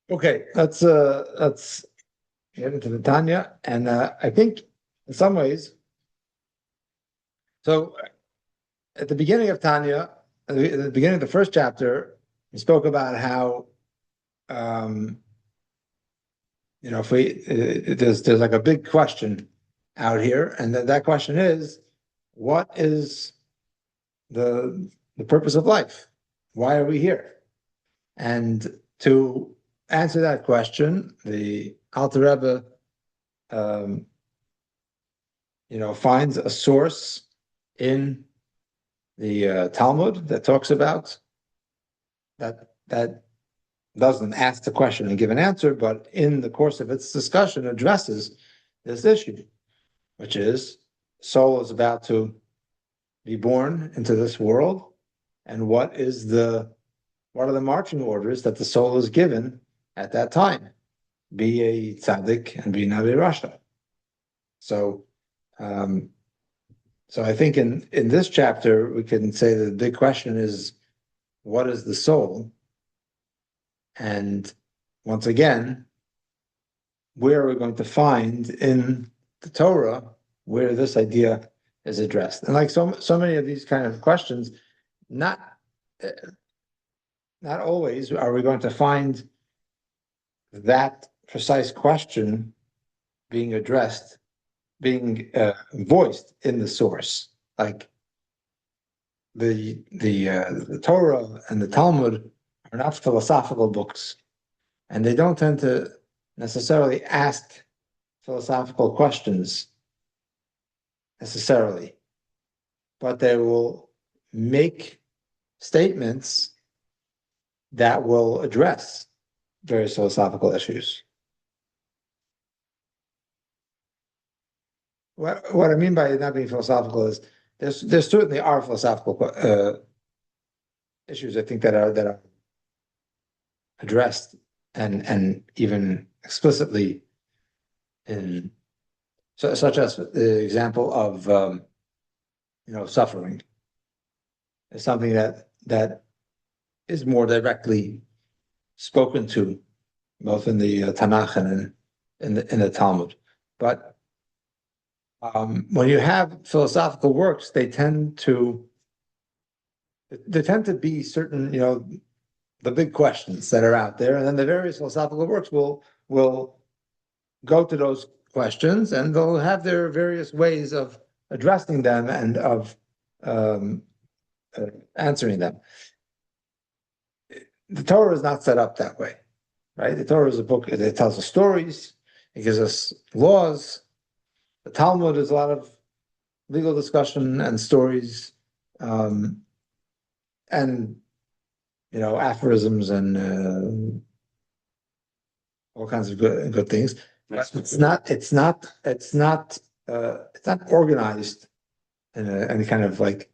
Okay, let's get into the Tanya, and I think in some ways, so at the beginning of Tanya, at the beginning of the first chapter, we spoke about how um, if we there's like a big question out here, and that question is, what is the purpose of life? Why are we here? And to answer that question, the Alter Rebbe, um, finds a source in the Talmud that talks about that doesn't ask the question and give an answer, but in the course of its discussion addresses this issue, which is soul is about to be born into this world, and what are the marching orders that the soul is given at that time? Be a tzaddik and be navi rasha. So, so I think in this chapter we can say that the big question is, what is the soul? And once again, where are we going to find in the Torah where this idea is addressed? And like so many of these kind of questions, not always are we going to find that precise question being addressed, being voiced in the source. Like the Torah and the Talmud are not philosophical books, and they don't tend to necessarily ask philosophical questions necessarily, but they will make statements that will address various philosophical issues. What I mean by not being philosophical is there certainly are philosophical issues I think that are addressed and even explicitly in such as the example of suffering is something that is more directly spoken to both in the Tanakh and in the Talmud. But when you have philosophical works, they tend to be certain, the big questions that are out there, and then the various philosophical works will go to those questions, and they'll have their various ways of addressing them and of answering them. The Torah is not set up that way, right? The Torah is a book that tells us stories, it gives us laws. The Talmud is a lot of legal discussion and stories, and aphorisms and all kinds of good things. But it's not organized in any kind of like.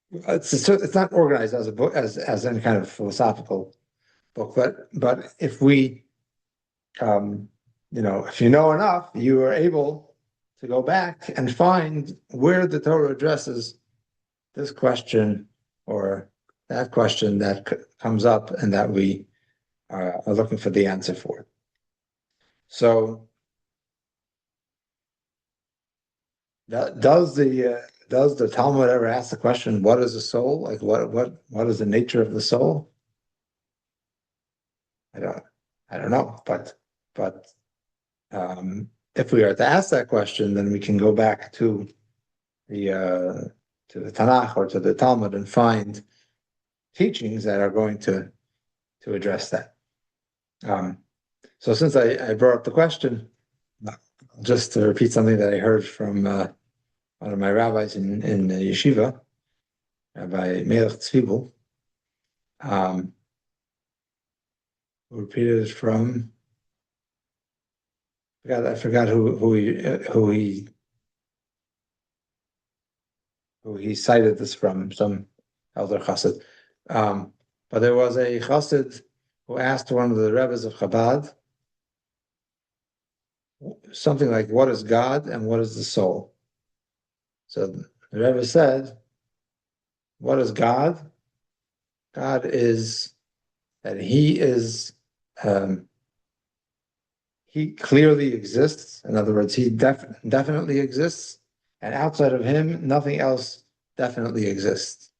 It's not organized as a book as any kind of philosophical book, but if we, if you know enough, you are able to go back and find where the Torah addresses this question or that question that comes up and that we are looking for the answer for. So, does the Talmud ever ask the question, what is the soul? Like what is the nature of the soul? I don't know, but if we are to ask that question, then we can go back to the Tanakh or to the Talmud and find teachings that are going to address that. So since I brought up the question, just to repeat something that I heard from one of my rabbis in yeshiva, Rabbi Melech Tzvibel, who repeated it from. I forgot who he cited this from, some elder chassid. But there was a chassid who asked one of the rebbes of Chabad something like, what is God and what is the soul? So the Rebbe said, what is God? God is that he clearly exists. In other words, he definitely exists, and outside of him, nothing else definitely exists.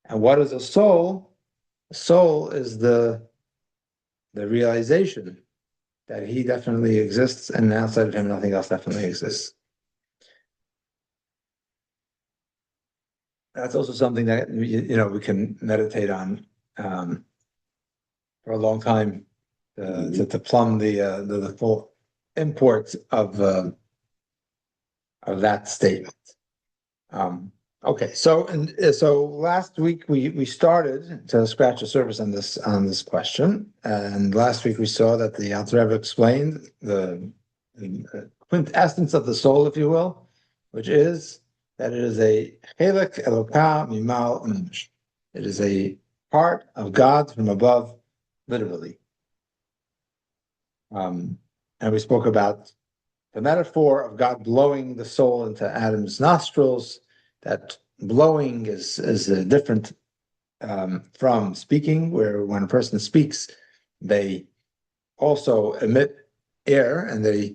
And what is a soul? A soul is the realization that he definitely exists, and outside of him, nothing else definitely exists. That's also something that we can meditate on for a long time to plumb the full import of that statement. Okay, so last week we started to scratch the surface on this question, and last week we saw that the Alter Rebbe explained the quintessence of the soul, if you will, which is that it is a chelek Eloka mimal mamish. It is a part of God from above, literally. And we spoke about the metaphor of God blowing the soul into Adam's nostrils. That blowing is different from speaking, where when a person speaks, they also emit air, and they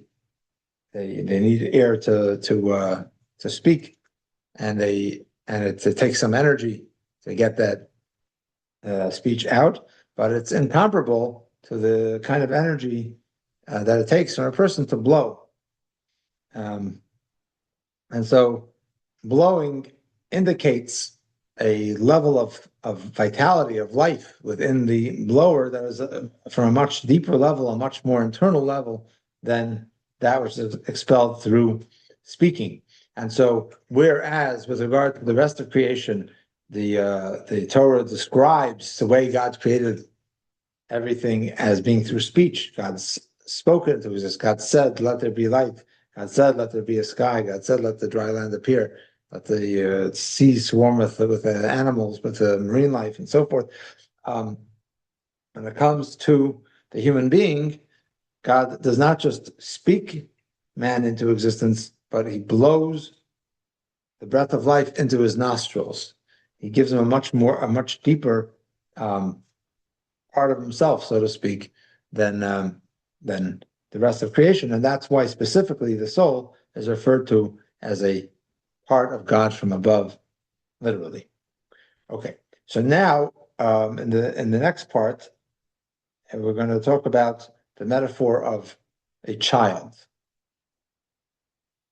need air to speak, and it takes some energy to get that speech out, but it's incomparable to the kind of energy that it takes for a person to blow. And so blowing indicates a level of vitality, of life within the blower that is from a much deeper level, a much more internal level than that which is expelled through speaking. And so, whereas with regard to the rest of creation, the Torah describes the way God created everything as being through speech. God's spoken to us. God said, "Let there be light." God said, "Let there be a sky." God said, "Let the dry land appear." Let the sea swarm with animals, with marine life, and so forth. When it comes to the human being, God does not just speak man into existence, but he blows the breath of life into his nostrils. He gives him a much deeper part of himself, so to speak, than the rest of creation. And that's why specifically the soul is referred to as a part of God from above, literally. Okay, so now in the next part, we're going to talk about the metaphor of a child.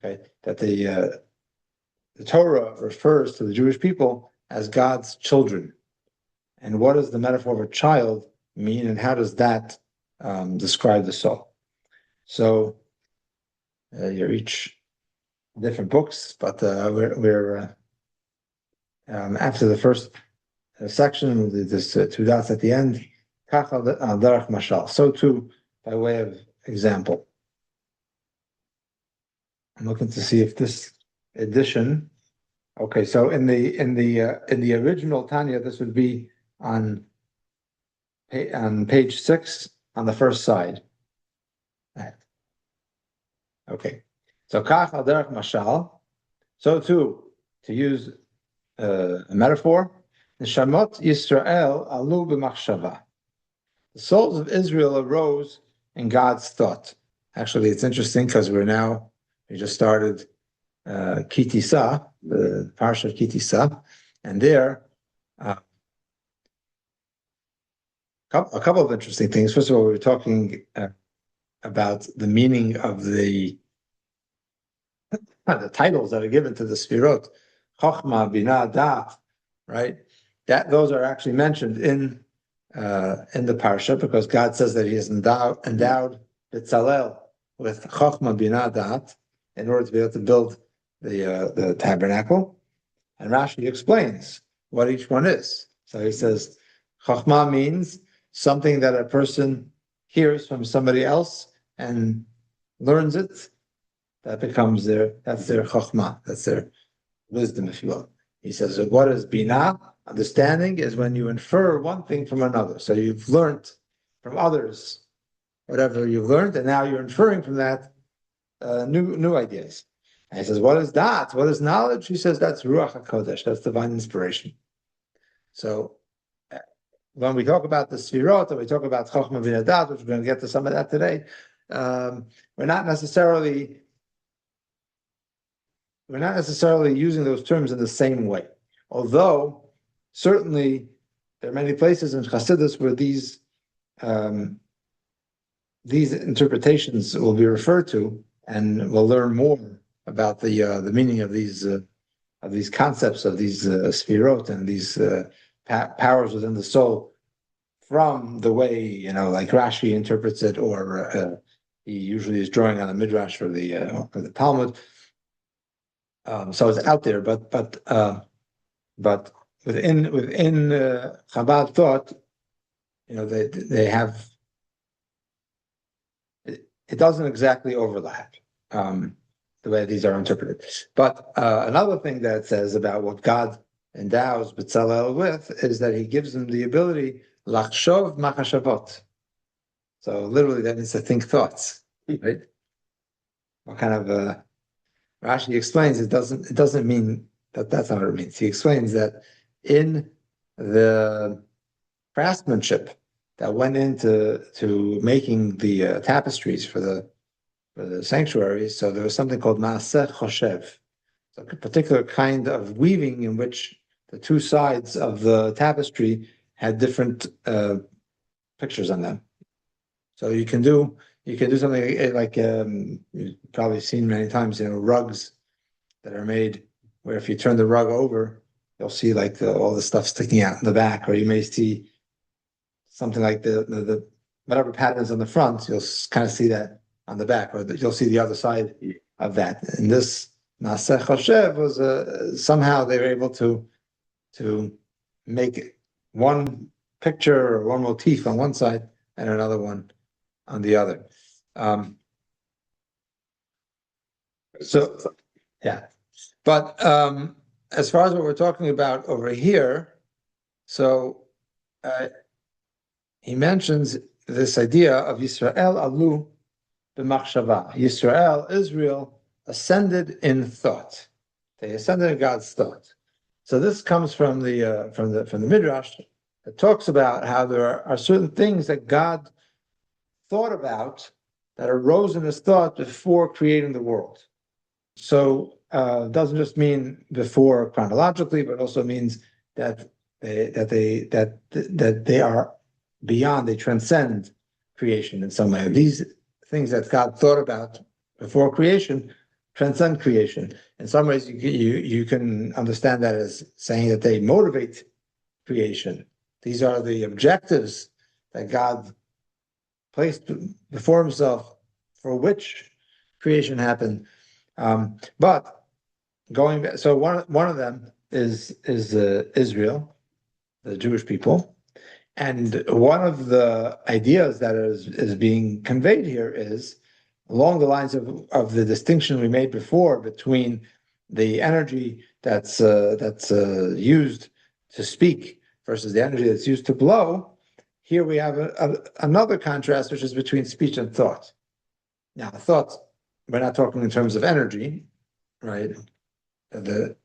Okay, that the Torah refers to the Jewish people as God's children. And what does the metaphor of a child mean, and how does that describe the soul? So you're each different books, but we're after the first section, there's two dots at the end. Kach al derech mashal. So too, by way of example. I'm looking to see if this edition. Okay, so in the original Tanya, this would be on page 6 on the first side. Okay, so kach al derech mashal. So too, to use a metaphor, Neshamot Yisrael alu b'machshava. The souls of Israel arose in God's thought. Actually, it's interesting because we just started Kitisa, the parsha of Kitisa, and there a couple of interesting things. First of all, we were talking about the meaning of the titles that are given to the Sfirot, Chochmah, Binah, Dat, right? Those are actually mentioned in the parsha, because God says that He is endowed B'Tzalel with Chochmah, Binah, Dat in order to be able to build the tabernacle. And Rashi explains what each one is. So he says, Chochmah means something that a person hears from somebody else and learns it. That's their Chochmah, that's their wisdom, if you will. He says, so what is Binah? Understanding is when you infer one thing from another. So you've learned from others whatever you've learned, and now you're inferring from that new ideas. And he says, what is that? What is knowledge? He says, that's Ruach HaKodesh, that's divine inspiration. So when we talk about the Sfirot and we talk about Chochmah Bina Dat, which we're going to get to some of that today, we're not necessarily using those terms in the same way. Although certainly there are many places in Chassidus where these interpretations will be referred to, and we'll learn more about the meaning of these concepts of these Sfirot and these powers within the soul from the way, like Rashi interprets it, or he usually is drawing on a midrash for the Talmud. So it's out there, but within Chabad thought, they have it doesn't exactly overlap the way these are interpreted. But another thing that it says about what God endows B'Tzalel with is that He gives him the ability lachshov machashavot. So literally, that means to think thoughts, right? What kind of Rashi explains it doesn't mean that's not what it means. He explains that in the craftsmanship that went into making the tapestries for the sanctuary, so there was something called maaseh choshev, so a particular kind of weaving in which the two sides of the tapestry had different pictures on them. So you can do something like you've probably seen many times, rugs that are made where if you turn the rug over, you'll see like all the stuff sticking out in the back, or you may see something like the whatever pattern is on the front, you'll kind of see that on the back, or you'll see the other side of that. And this Naseh Choshev was somehow they were able to make one picture or one motif on one side and another one on the other. So yeah, but as far as what we're talking about over here, so he mentions this idea of Yisrael alu b'machshava. Israel ascended in thought. They ascended in God's thought. So this comes from the Midrash that talks about how there are certain things that God thought about that arose in His thought before creating the world. So it doesn't just mean before chronologically, but also means that they are beyond, they transcend creation in some way. These things that God thought about before creation transcend creation. In some ways, you can understand that as saying that they motivate creation. These are the objectives that God placed before Himself for which creation happened. But going back, so one of them is Israel, the Jewish people. And one of the ideas that is being conveyed here is along the lines of the distinction we made before between the energy that's used to speak versus the energy that's used to blow. Here we have another contrast, which is between speech and thought. Now, thought, we're not talking in terms of energy, right? The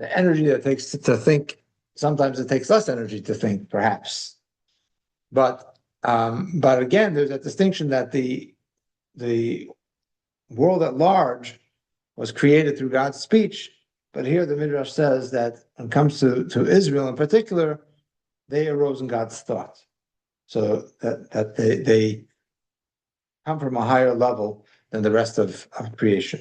energy that it takes to think. Sometimes it takes less energy to think, perhaps, but again, there's that distinction that the world at large was created through God's speech. But here the Midrash says that when it comes to Israel in particular, they arose in God's thought, so that they come from a higher level than the rest of creation.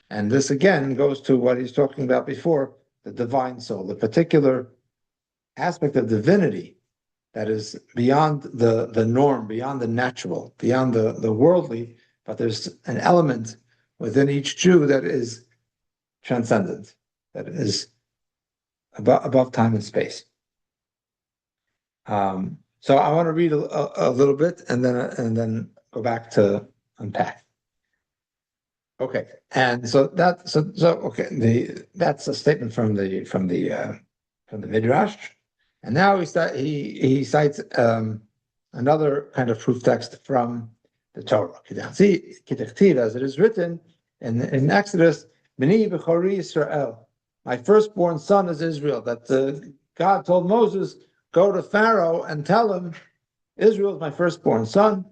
And this again goes to what he's talking about before, the divine soul, the particular aspect of divinity that is beyond the norm, beyond the natural, beyond the worldly, but there's an element within each Jew that is transcendent, that is above time and space. So I want to read a little bit and then go back to unpack. Okay, and that's a statement from the Midrash. And now he cites another kind of proof text from the Torah. As it is written in Exodus, B'ni b'chori Yisrael, my firstborn son is Israel. That God told Moses, go to Pharaoh and tell him, Israel is my firstborn son,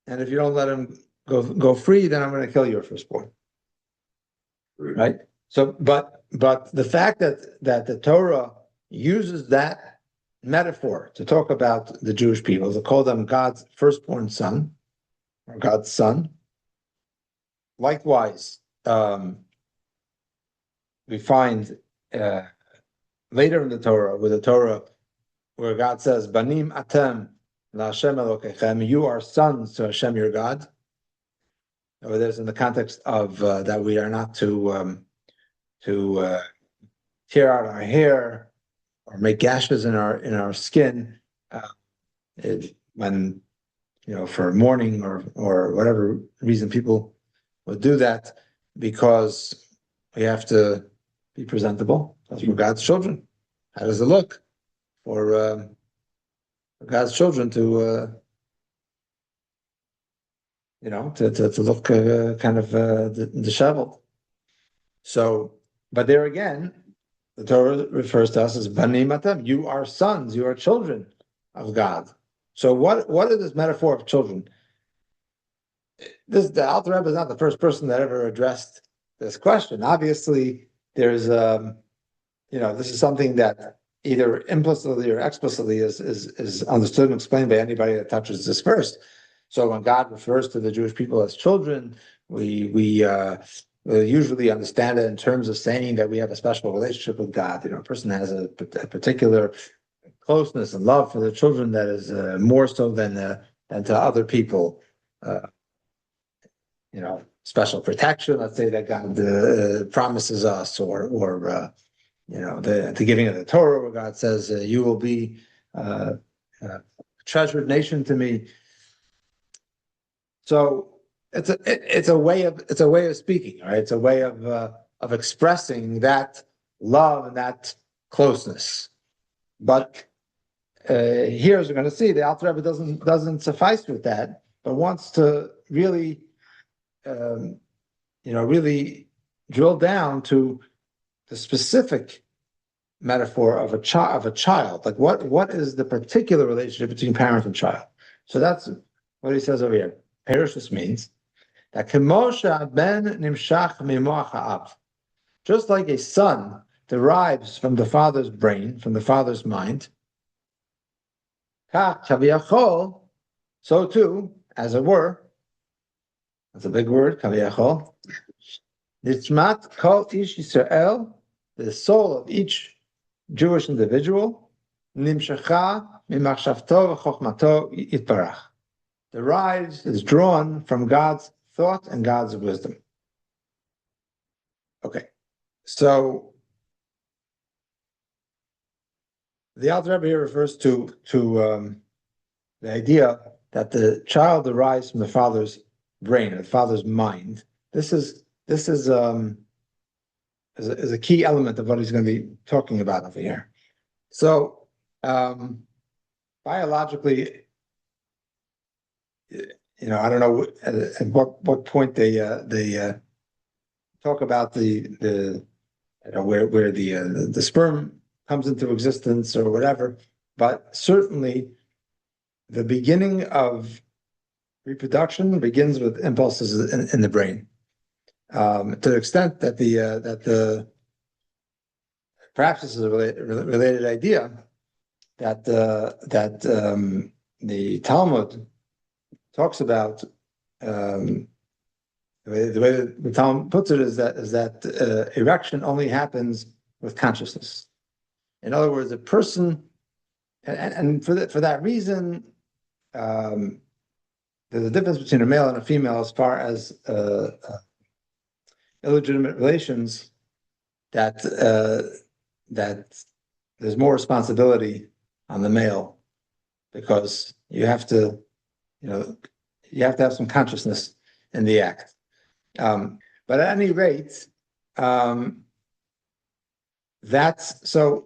and if you don't let him go free, then I'm going to kill your firstborn. Right? So, but the fact that the Torah uses that metaphor to talk about the Jewish people, to call them God's firstborn son, or God's son. Likewise, we find later in the Torah, where God says, "Banim atem laHashem Elokechem," you are sons to Hashem your God. Over there's in the context of that we are not to tear out our hair or make gashes in our skin when for mourning or whatever reason people would do that, because we have to be presentable. That's for God's children. How does it look for God's children to look kind of disheveled? So, but there again, the Torah refers to us as banim atem. You are sons. You are children of God. So, what is this metaphor of children? The Alter Rebbe is not the first person that ever addressed this question. Obviously, there's this is something that either implicitly or explicitly is understood and explained by anybody that touches this verse. So when God refers to the Jewish people as children, we usually understand it in terms of saying that we have a special relationship with God. A person has a particular closeness and love for their children that is more so than to other people. Special protection, let's say, that God promises us, or the giving of the Torah, where God says, "You will be a treasured nation to me." So it's a way of speaking, right? It's a way of expressing that love and that closeness. But here, as we're going to see, the Alter Rebbe doesn't suffice with that, but wants to really, really drill down to the specific metaphor of a child. Like what is the particular relationship between parent and child? So that's what he says over here. Perushus means that Kemosha ben nimshach mimoach ha'av, just like a son derives from the father's brain, from the father's mind, kach kaviyachol, so too, as it were, that's a big word, kaviyachol, nitzmat kol ish Yisrael, the soul of each Jewish individual, nimshacha mimachshavto v'chochmato yitbarach, derives, is drawn from God's thought and God's wisdom. Okay, so the Alter Rebbe here refers to the idea that the child derives from the father's brain, or the father's mind. This is a key element of what he's going to be talking about over here. So, biologically, I don't know at what point they talk about the where the sperm comes into existence or whatever, but certainly the beginning of reproduction begins with impulses in the brain. To the extent that perhaps this is a related idea that the Talmud talks about. The way the Talmud puts it is that erection only happens with consciousness. In other words, a person, and for that reason, there's a difference between a male and a female as far as illegitimate relations. That there's more responsibility on the male, because you have to have some consciousness in the act. But at any rate, that's so.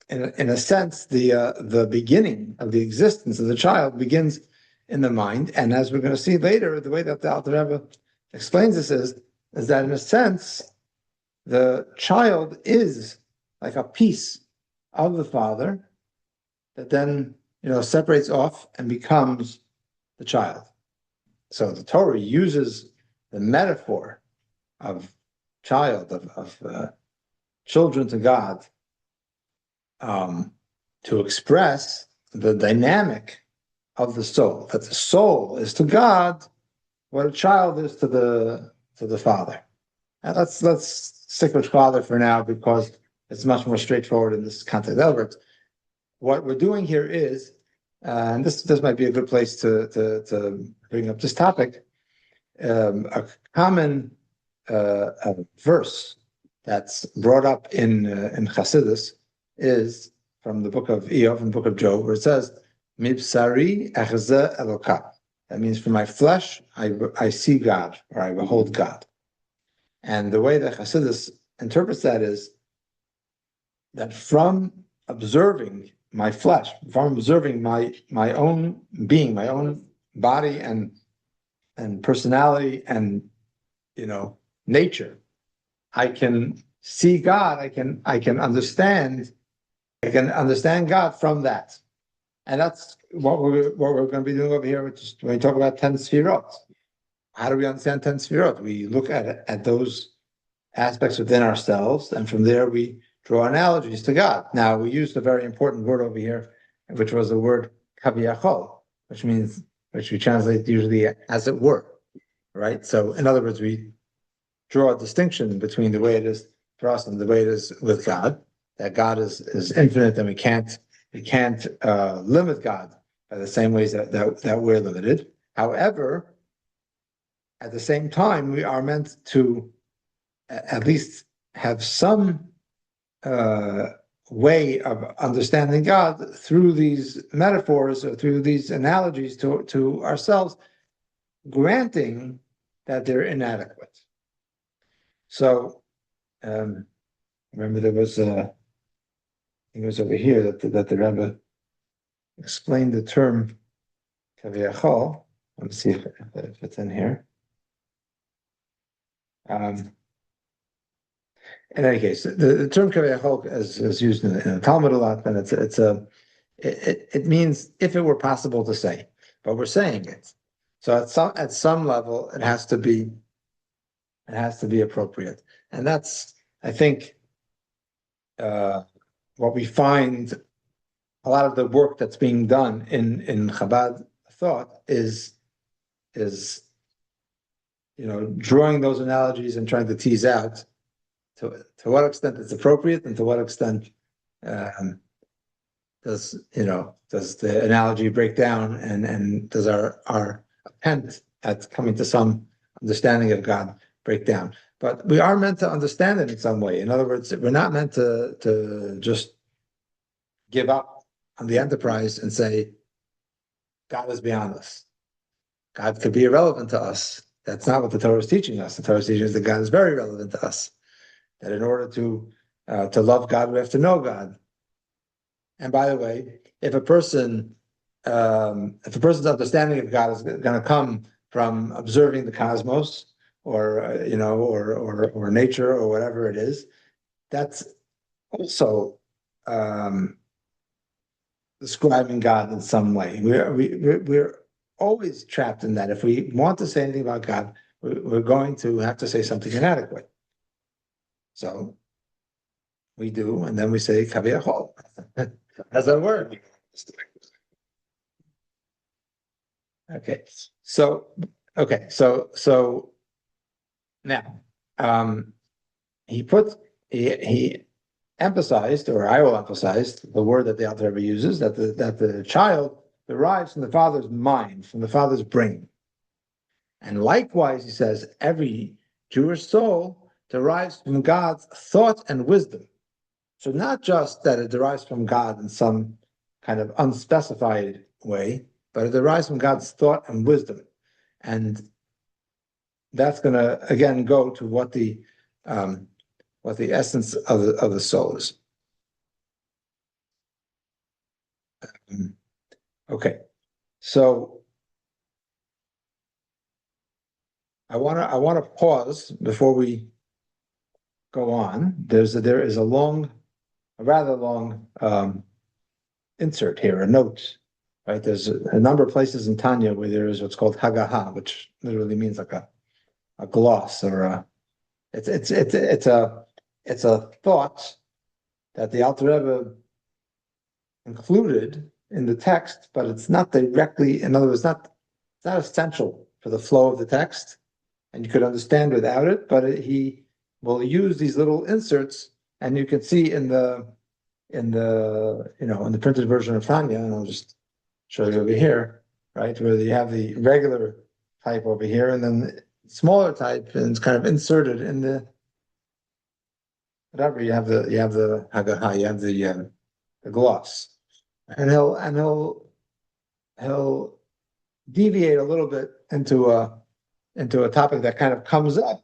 In a sense, the beginning of the existence of the child begins in the mind, and as we're going to see later, the way that the Alter Rebbe explains this is that in a sense, the child is like a piece of the Father that then, separates off and becomes the child. So the Torah uses the metaphor of child, of children to God, to express the dynamic of the soul, that the soul is to God what a child is to the Father. And let's stick with Father for now because it's much more straightforward in this context. However, what we're doing here is, and this might be a good place to bring up this topic, a common verse that's brought up in Chassidus is from the book of Eov, from the book of Job, where it says, "Mibsari echzeh Eloka." That means, from my flesh, I see God, or I behold God. And the way that Chassidus interprets that is that from observing my flesh, from observing my own being, my own body and personality and nature, I can see God. I can understand God from that. And that's what we're going to be doing over here, which is when we talk about 10 sefirot. How do we understand 10 sefirot? We look at those aspects within ourselves, and from there we draw analogies to God. Now, we used a very important word over here, which was the word kaviyachol, which we translate usually as it were, right? So, in other words, we draw a distinction between the way it is for us and the way it is with God. That God is infinite, and we can't limit God by the same ways that we're limited. However, at the same time, we are meant to at least have some way of understanding God through these metaphors or through these analogies to ourselves, granting that they're inadequate. So, remember there was I think it was over here that the Rebbe explained the term kaviyachol. Let me see if it's in here. In any case, the term kaviyachol is used in the Talmud a lot, and it means if it were possible to say, but we're saying it. So at some level, it has to be appropriate, and that's, I think, what we find. A lot of the work that's being done in Chabad thought is drawing those analogies and trying to tease out to what extent it's appropriate and to what extent does the analogy break down and does our attempt at coming to some understanding of God break down. But we are meant to understand it in some way. In other words, we're not meant to just give up on the enterprise and say, God is beyond us. God could be irrelevant to us. That's not what the Torah is teaching us. The Torah is teaching us that God is very relevant to us. That in order to love God, we have to know God. And by the way, if a person's understanding of God is going to come from observing the cosmos, or nature, or whatever it is, that's also describing God in some way. We're always trapped in that. If we want to say anything about God, we're going to have to say something inadequate. So we do, and then we say kaviyachol as a word. Okay, so now he emphasized, or I will emphasize, the word that the Alter Rebbe uses, that the child derives from the father's mind, from the father's brain. And likewise, he says, every Jewish soul derives from God's thought and wisdom. So not just that it derives from God in some kind of unspecified way, but it derives from God's thought and wisdom. And that's going to, again, go to what the essence of the soul is. Okay, so I want to pause before we go on. There is a long a rather long insert here, a note, right? There's a number of places in Tanya where there is what's called Hagaha, which literally means like a gloss or it's a thought that the Alter Rebbe included in the text, but it's not directly, in other words, it's not essential for the flow of the text, and you could understand without it, but he will use these little inserts, and you can see in the in the printed version of Tanya, and I'll just show you over here, right, where you have the regular type over here, and then the smaller type, and it's kind of inserted in the whatever you have the Hagaha, you have the gloss, and he'll deviate a little bit into a topic that kind of comes up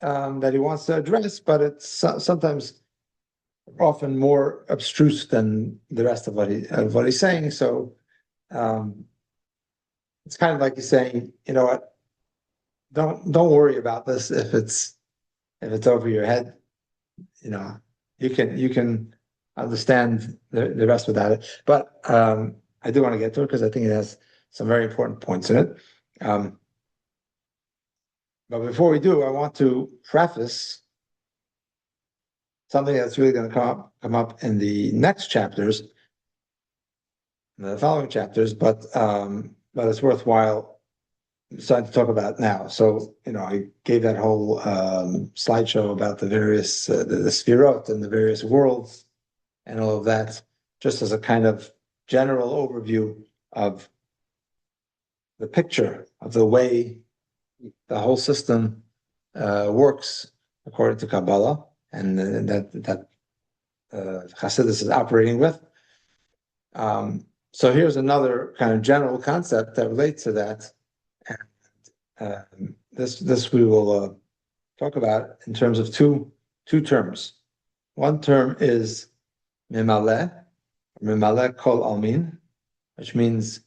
that he wants to address, but it's sometimes often more abstruse than the rest of what he's saying. So it's kind of like he's saying, you know what, don't worry about this if it's over your head. You know, you can understand the rest without it. But I do want to get to it because I think it has some very important points in it. But before we do, I want to preface something that's really going to come up in the next chapters, in the following chapters, but it's worthwhile deciding to talk about now. So, I gave that whole slideshow about the various the Sfirot and the various worlds and all of that, just as a kind of general overview of the picture of the way the whole system works according to Kabbalah, and that Hasidus is operating with. So here's another kind of general concept that relates to that. And this we will talk about in terms of two terms. One term is Mimaleh kol almin, which means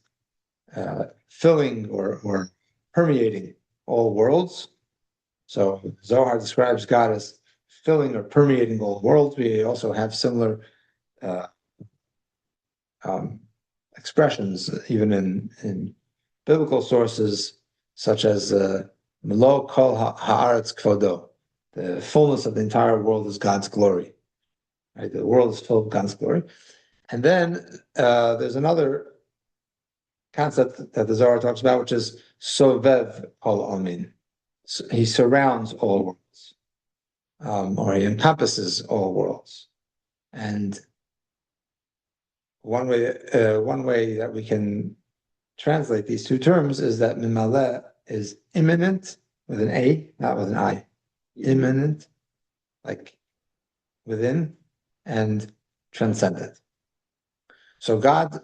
filling or permeating all worlds. So Zohar describes God as filling or permeating all worlds. We also have similar expressions even in biblical sources, such as Melo kol haaretz kvodo, the fullness of the entire world is God's glory. Right, the world is filled with God's glory. And then there's another concept that the Zohar talks about, which is sovev kol almin. So he surrounds all worlds, or he encompasses all worlds. And one way that we can translate these two terms is that mimaleh is immanent with an A, not with an I. Immanent, like within, and transcendent. So God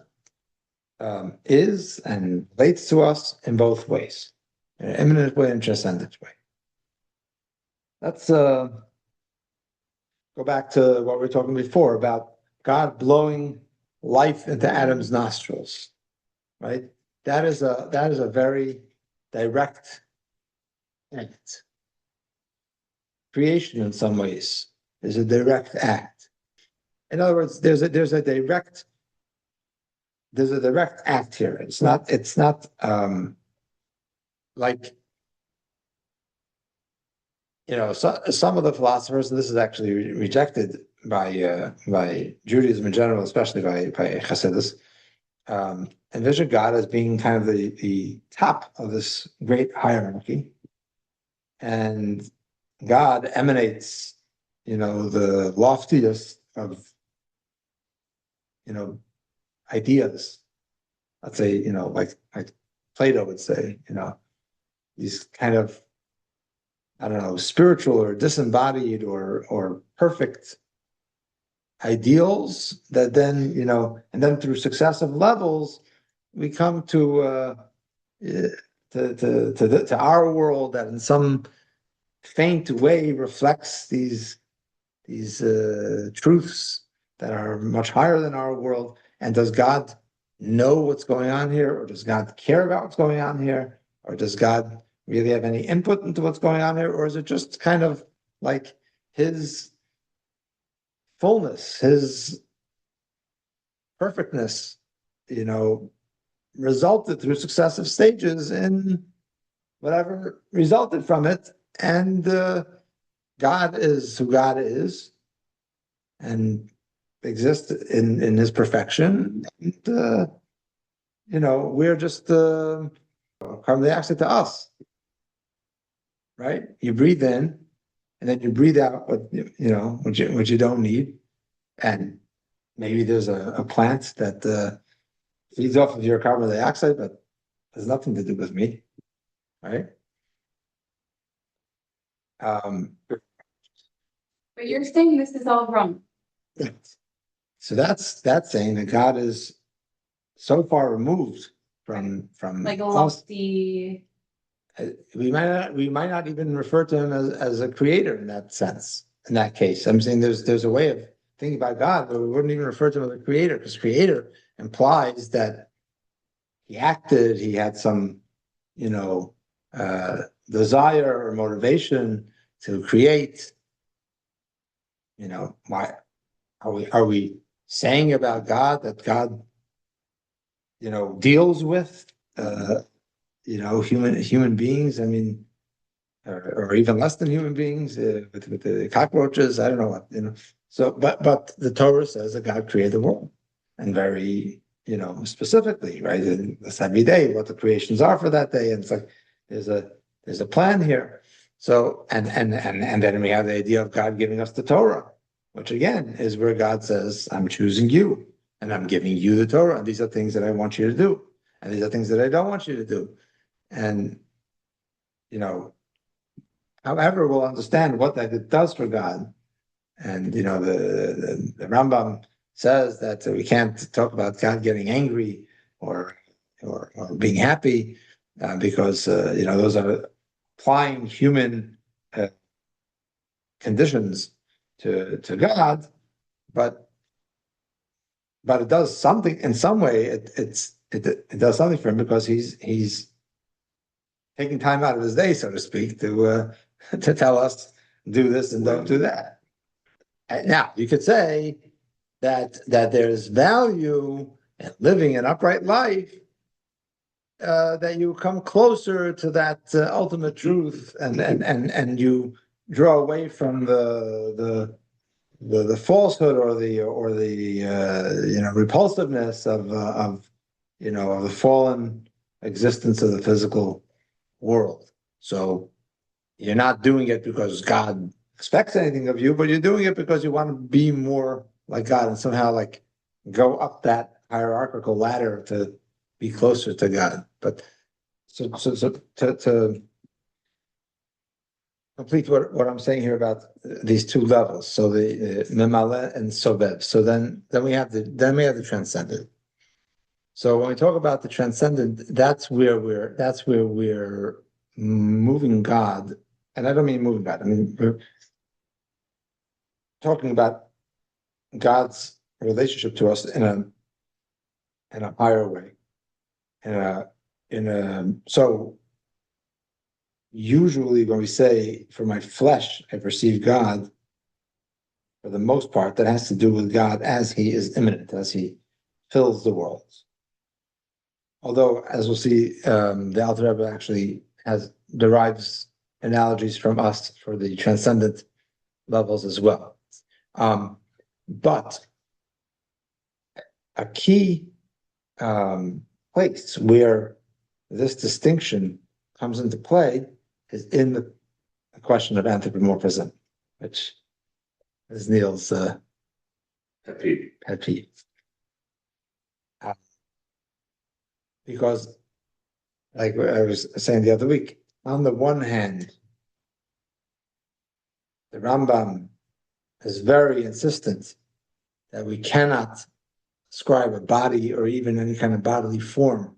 is and relates to us in both ways, in an immanent way and transcendent way. Let's go back to what we were talking before about God blowing life into Adam's nostrils, right? That is a very direct act. Creation, in some ways, is a direct act. In other words, there's a direct act here. It's not like, some of the philosophers, and this is actually rejected by Judaism in general, especially by Hasidus, envision God as being kind of the top of this great hierarchy, and God emanates, the loftiest of, ideas. Let's say, like Plato would say, these kind of, I don't know, spiritual or disembodied or perfect ideals that then, and then through successive levels, we come to our world that in some faint way reflects these truths that are much higher than our world. And does God know what's going on here, or does God care about what's going on here, or does God really have any input into what's going on here, or is it just kind of like his fullness, his perfectness, resulted through successive stages in whatever resulted from it. And God is who God is and exists in his perfection. And, we're just carbon dioxide to us, right? You breathe in and then you breathe out what you don't need. And maybe there's a plant that feeds off of your carbon dioxide, but has nothing to do with me, right? But you're saying this is all wrong. So that's saying that God is so far removed from Like a us. lofty. We might not even refer to him as a creator in that sense. In that case, I'm saying there's a way of thinking about God, but we wouldn't even refer to him as a creator, because creator implies that he acted, he had some, desire or motivation to create. Why are we saying about God that God, deals with, human beings? I mean, or even less than human beings, with the cockroaches. I don't know what. So, but the Torah says that God created the world, and very, specifically, right? And it's every day what the creations are for that day, and it's like there's a plan here. So, and then we have the idea of God giving us the Torah, which again is where God says, "I'm choosing you, and I'm giving you the Torah, and these are things that I want you to do, and these are things that I don't want you to do," and however, we'll understand what that does for God. And the Rambam says that we can't talk about God getting angry or being happy, because those are applying human conditions to God, but it does something in some way. It does something for him, because he's taking time out of his day, so to speak, to tell us do this and don't do that. Now, you could say that there's value in living an upright life, that you come closer to that ultimate truth, and you draw away from the falsehood or the repulsiveness of the fallen existence of the physical world. So you're not doing it because God expects anything of you, but you're doing it because you want to be more like God and somehow like go up that hierarchical ladder to be closer to God. But so to complete what I'm saying here about these two levels, so the memale and sobev. So then we have the transcendent. So when we talk about the transcendent, that's where we're moving God. And I don't mean moving God. I mean, we're talking about God's relationship to us in a higher way. So usually when we say, "For my flesh, I perceive God," for the most part, that has to do with God as he is immanent, as he fills the world. Although, as we'll see, the Alter Rebbe actually derives analogies from us for the transcendent levels as well. But a key place where this distinction comes into play is in the question of anthropomorphism, which is Neil's pet peeve. Because, like I was saying the other week, on the one hand, the Rambam is very insistent that we cannot ascribe a body or even any kind of bodily form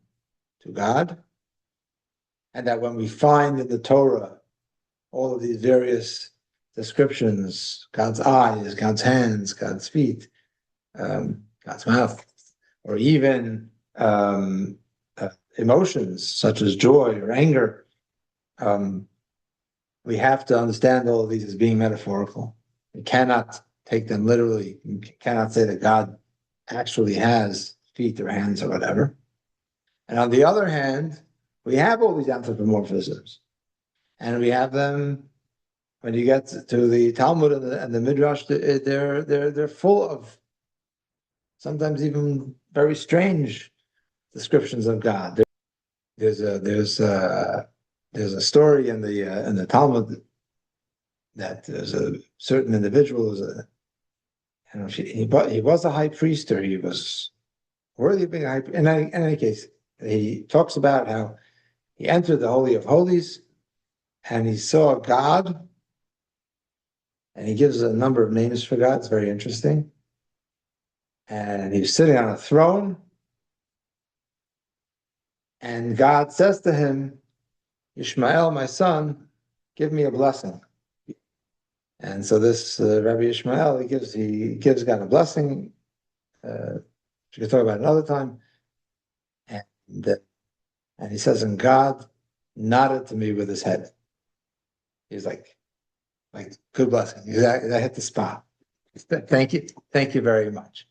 to God, and that when we find in the Torah all of these various descriptions, God's eyes, God's hands, God's feet, God's mouth, or even emotions such as joy or anger, we have to understand all of these as being metaphorical. We cannot take them literally. You cannot say that God actually has feet or hands or whatever. And on the other hand, we have all these anthropomorphisms, and we have them when you get to the Talmud and the Midrash. They're full of sometimes even very strange descriptions of God. There's a story in the Talmud that there's a certain individual who's he was a high priest, or he was worthy of being a high priest. In any case, he talks about how he entered the Holy of Holies and he saw God, and he gives a number of names for God. It's very interesting. And he was sitting on a throne, and God says to him, Ishmael, my son, give me a blessing. And so this Rabbi Ishmael, he gives God a blessing. We can talk about it another time. And he says, and God nodded to me with his head. He's like good blessing. Exactly, I hit the spot. Thank you very much.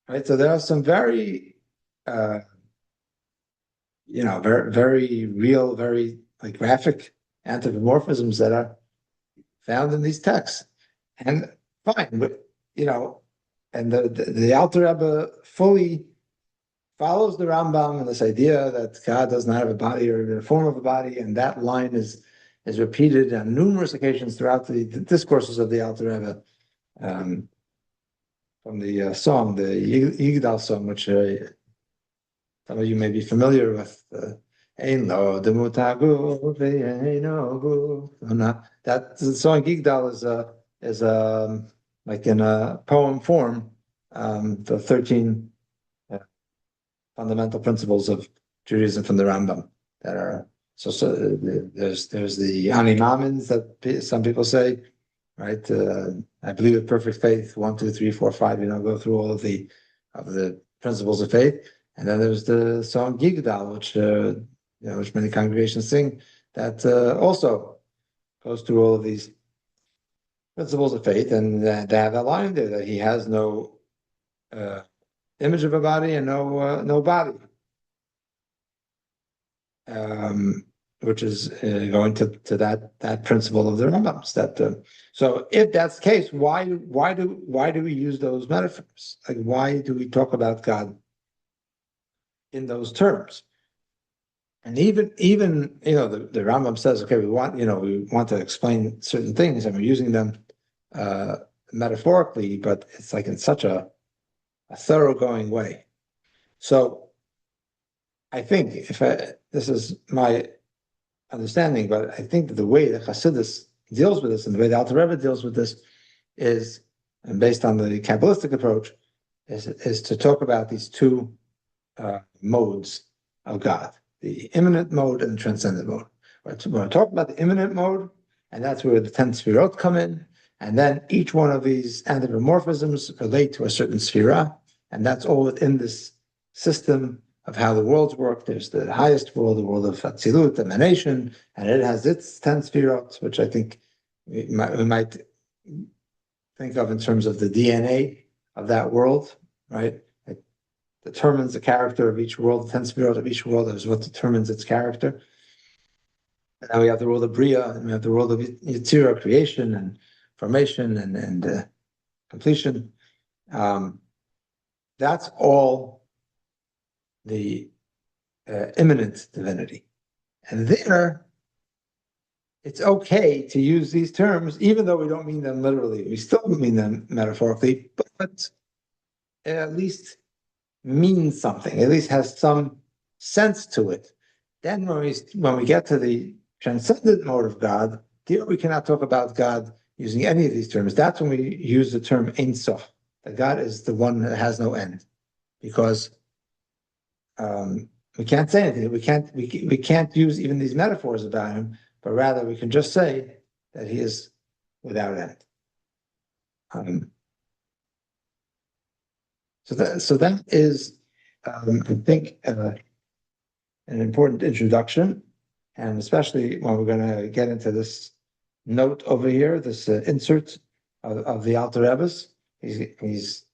Right. So there are some very, very, very real, very graphic anthropomorphisms that are found in these texts, and fine, but and the Alter Rebbe fully follows the Rambam and this idea that God does not have a body or even a form of a body, and that line is repeated on numerous occasions throughout the discourses of the Alter Rebbe, from the song, the Yigdal song, which some of you may be familiar with. Ein lo demutagu ve'eino gu. That the song Yigdal is like in a poem form, the 13 fundamental principles of Judaism from the Rambam that are so there's the Ani Mamins that some people say, right? I believe in perfect faith, 1, 2, 3, 4, 5. Go through all of the principles of faith, and then there's the song Yigdal, which many congregations sing, that also goes through all of these principles of faith, and they have that line there that he has no image of a body and no body, which is going to that principle of the Rambams. So if that's the case, why do we use those metaphors? Why do we talk about God in those terms? And even the Rambam says, okay, we want to explain certain things, and we're using them metaphorically, but it's in such a thoroughgoing way. So I think this is my understanding, but I think that the way that Chassidus deals with this and the way the Alter Rebbe deals with this is, and based on the Kabbalistic approach, is to talk about these two modes of God, the immanent mode and the transcendent mode. We're going to talk about the immanent mode, and that's where the 10 sfirot come in, and then each one of these anthropomorphisms relate to a certain sphira, and that's all within this system of how the worlds work. There's the highest world, the world of Atzilut, emanation, and it has its 10 sfirot, which I think we might think of in terms of the DNA of that world, right? It determines the character of each world. The 10 sfirot of each world is what determines its character. And then we have the world of Bria, and we have the world of Yitzira, creation and formation and completion. That's all the immanent divinity. And there, it's okay to use these terms, even though we don't mean them literally. We still mean them metaphorically, but at least means something, at least has some sense to it. Then when we get to the transcendent mode of God, there we cannot talk about God using any of these terms. That's when we use the term Ein Sof, that God is the one that has no end, because we can't say anything. We can't use even these metaphors about him, but rather we can just say that he is without end. So that is, I think, an important introduction, and especially when we're going to get into this note over here, this insert of the Alter Rebbe's. He's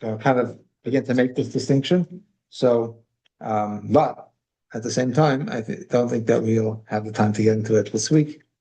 kind of begin to make this distinction. So, but at the same time, don't think that we'll have the time to get into it this week.